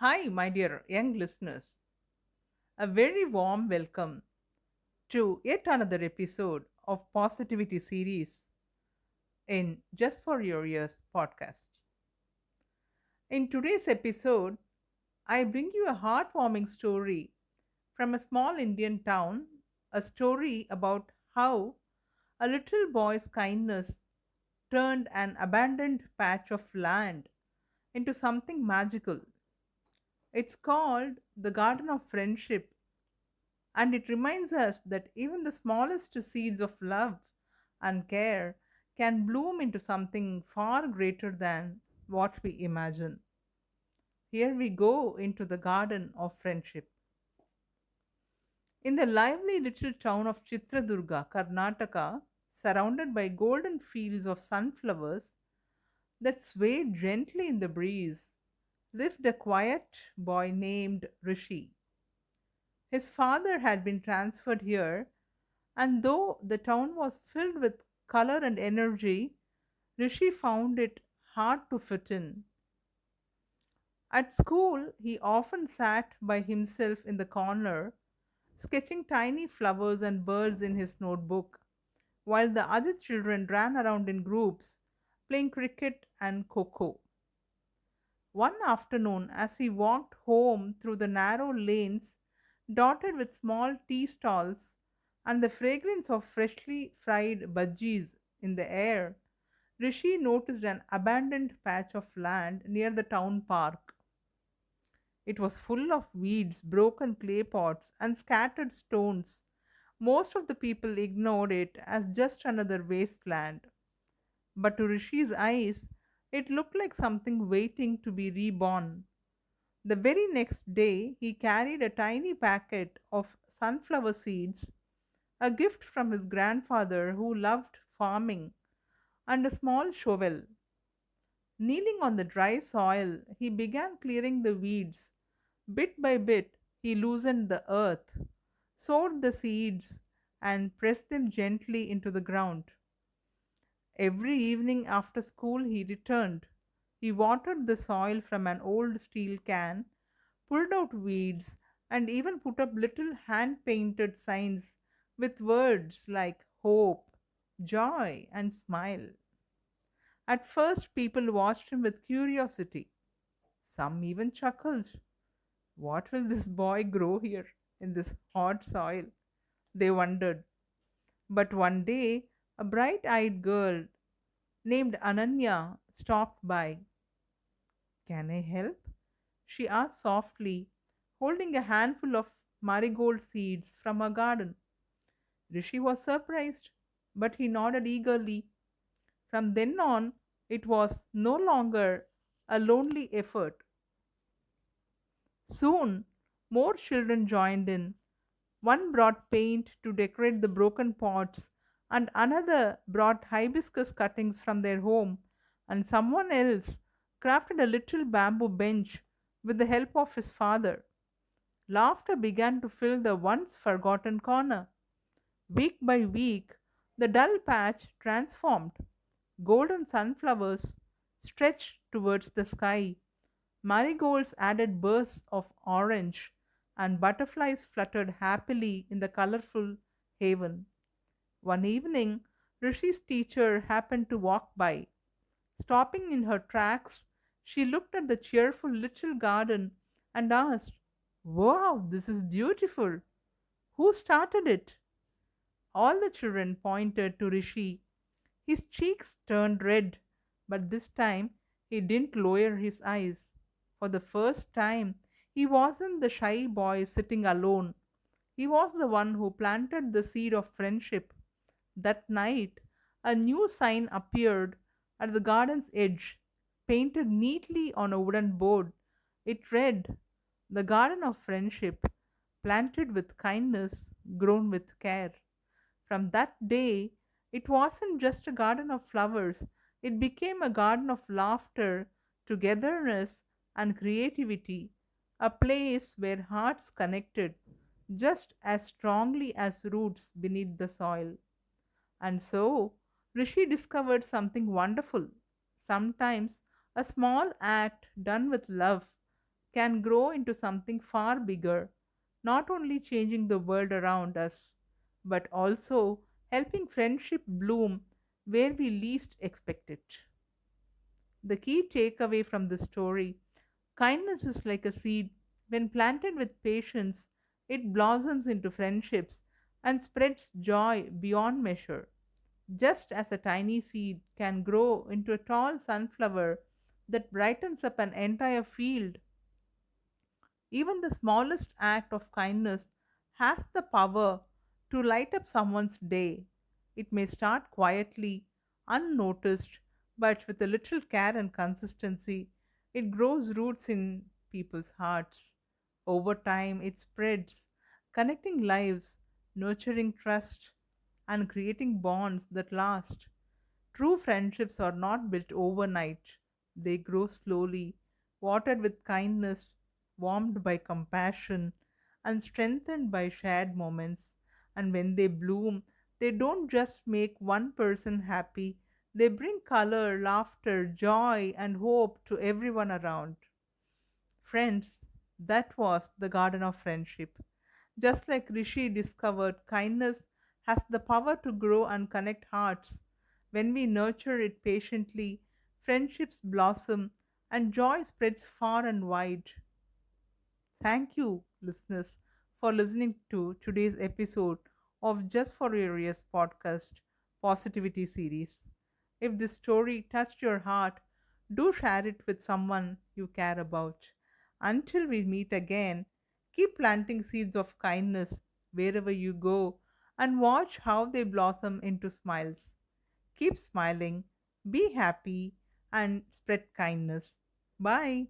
Hi, my dear young listeners. A very warm welcome to yet another episode of Positivity series in Just for Your Ears podcast. In today's episode, I bring you a heartwarming story from a small Indian town, a story about how a little boy's kindness turned an abandoned patch of land into something magical. It's called the Garden of Friendship, and it reminds us that even the smallest seeds of love and care can bloom into something far greater than what we imagine. Here we go into the garden of friendship. In the lively little town of Chitradurga, Karnataka, surrounded by golden fields of sunflowers that swayed gently in the breeze, lived a quiet boy named Rishi. His father had been transferred here, and though the town was filled with color and energy, Rishi found it hard to fit in. At school, he often sat by himself in the corner, sketching tiny flowers and birds in his notebook, while the other children ran around in groups, playing cricket and coco. One afternoon, as he walked home through the narrow lanes dotted with small tea stalls and the fragrance of freshly fried bhajis in the air, Rishi noticed an abandoned patch of land near the town park. It was full of weeds, broken clay pots, and scattered stones. Most of the people ignored it as just another wasteland, but to Rishi's eyes, it looked like something waiting to be reborn. The very next day, he carried a tiny packet of sunflower seeds, a gift from his grandfather who loved farming, and a small shovel. Kneeling on the dry soil, he began clearing the weeds. Bit by bit, he loosened the earth, sowed the seeds, and pressed them gently into the ground. Every evening after school, he returned. He watered the soil from an old steel can, pulled out weeds, and even put up little hand painted signs with words like hope, joy, and smile. At first, people watched him with curiosity. Some even chuckled. What will this boy grow here in this hot soil? They wondered. But one day, a bright eyed girl named Ananya stopped by. Can I help? She asked softly, holding a handful of marigold seeds from her garden. Rishi was surprised, but he nodded eagerly. From then on, it was no longer a lonely effort. Soon, more children joined in. One brought paint to decorate the broken pots, and another brought hibiscus cuttings from their home, and someone else crafted a little bamboo bench with the help of his father. Laughter began to fill the once forgotten corner. Week by week, the dull patch transformed. Golden sunflowers stretched towards the sky. Marigolds added bursts of orange, and butterflies fluttered happily in the colorful haven. One evening, Rishi's teacher happened to walk by. Stopping in her tracks, she looked at the cheerful little garden and asked, Wow, this is beautiful. Who started it? All the children pointed to Rishi. His cheeks turned red, but this time he didn't lower his eyes. For the first time, he wasn't the shy boy sitting alone. He was the one who planted the seed of friendship. That night, a new sign appeared at the garden's edge, painted neatly on a wooden board. It read, The Garden of Friendship, planted with kindness, grown with care. From that day, it wasn't just a garden of flowers, it became a garden of laughter, togetherness, and creativity, a place where hearts connected just as strongly as roots beneath the soil. And so, Rishi discovered something wonderful. Sometimes a small act done with love can grow into something far bigger, not only changing the world around us, but also helping friendship bloom where we least expect it. The key takeaway from the story: kindness is like a seed. When planted with patience, it blossoms into friendships and spreads joy beyond measure. Just as a tiny seed can grow into a tall sunflower that brightens up an entire field, even the smallest act of kindness has the power to light up someone's day. It may start quietly, unnoticed, but with a little care and consistency, it grows roots in people's hearts. Over time, it spreads, connecting lives, nurturing trust, and creating bonds that last. True friendships are not built overnight, they grow slowly, watered with kindness, warmed by compassion, and strengthened by shared moments. And when they bloom, they don't just make one person happy, they bring color, laughter, joy, and hope to everyone around. Friends, that was the garden of friendship. Just like Rishi discovered, kindness has the power to grow and connect hearts. When we nurture it patiently, friendships blossom and joy spreads far and wide. Thank you, listeners, for listening to today's episode of Just for Your Ears podcast positivity series. If this story touched your heart, do share it with someone you care about. Until we meet again, keep planting seeds of kindness wherever you go and watch how they blossom into smiles. Keep smiling, be happy, and spread kindness. Bye.